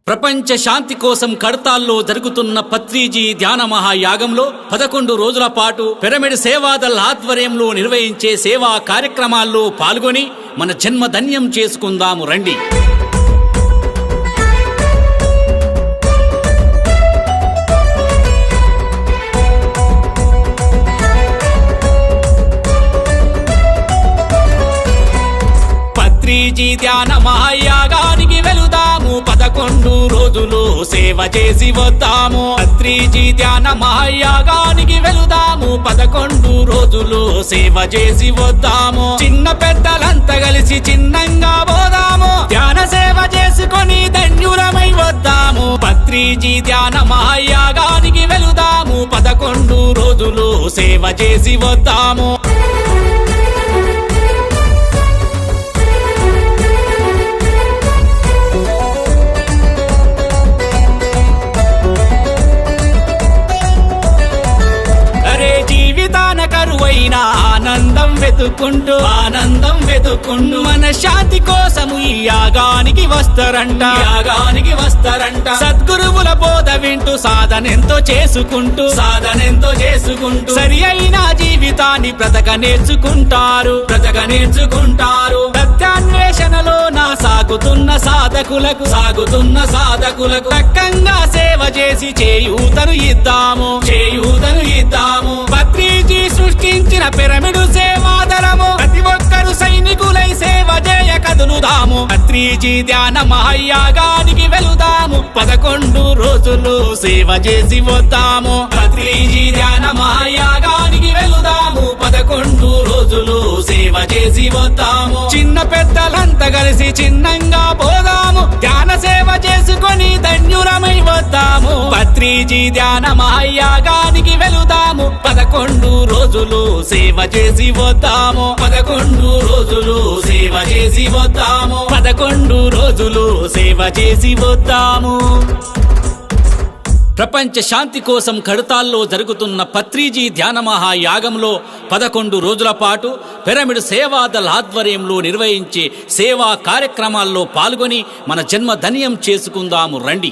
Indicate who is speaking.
Speaker 1: ప్రపంచ శాంతి కోసం కడతాల్లో జరుగుతున్న పత్రిజీ ధ్యాన మహాయాగంలో 11 రోజుల పాటు పిరమిడ్ సేవాదల్ ఆధ్వర్యంలో నిర్వహించే సేవా కార్యక్రమాల్లో పాల్గొని మన జన్మ ధన్యం చేసుకుందాము రండి. పత్రిజీ ధ్యాన మహాయాగానికి వెళుదాము, 11 రోజులు సేవ చేసి వద్దాము. పత్రిజీ ధ్యాన మహాయాగానికి వెళుదాము, 11 రోజులు సేవ చేసి వద్దాము. చిన్న పెద్దలంతా కలిసి చిన్నంగా పోదాము, ధ్యాన సేవ చేసుకొని ధన్యులమై వద్దాము. పత్రిజీ ధ్యాన మహాయాగానికి వెళుదాము, 11 రోజులు సేవ చేసి వద్దాము. ఆనందం వెతుక్కుంటూ మన శాంతి కోసము ఈ యాగానికి వస్తారంట. సద్గురువుల బోధ వింటూ సాధనెంతో చేసుకుంటూ సరి అయిన జీవితాన్ని బ్రతక నేర్చుకుంటారు. సత్యాన్వేషణలో సాగుతున్న సాధకులకు చక్కంగా సేవ చేసి చేయూతను ఇద్దాము. పత్రిజీ సృష్టించిన పిరమిడు సేవాదరము, ప్రతి ఒక్కరు సైనికులై సేవ చేయ కదులుదాము. పత్రిజీ ధ్యాన మహాయాగానికి వెళుదాము, 11 రోజులు సేవ చేసి వద్దాము. పత్రిజీ ధ్యాన మహాయాగానికి వెళుదాము, 11 రోజులు సేవ చేసి వద్దాము. చిన్న పెద్దలంతా కలిసి చిన్నంగా పోదాము, ధ్యాన సేవ చేసుకొని ధన్యులమై వద్దాము. పత్రిజీ ధ్యాన మహాయాగానికి వెళుదాము, 11 రోజులు సేవ చేసి వద్దాము. 11 రోజులు సేవ చేసి వద్దాము. 11 రోజులు సేవ చేసి వద్దాము. ప్రపంచ శాంతి కోసం కడతాల్లో జరుగుతున్న పత్రిజీ ధ్యాన మహాయాగంలో 11 రోజుల పాటు పిరమిడ్ సేవాదల్ ఆధ్వర్యంలో నిర్వహించే సేవా కార్యక్రమాల్లో పాల్గొని మన జన్మ ధన్యం చేసుకుందాము రండి.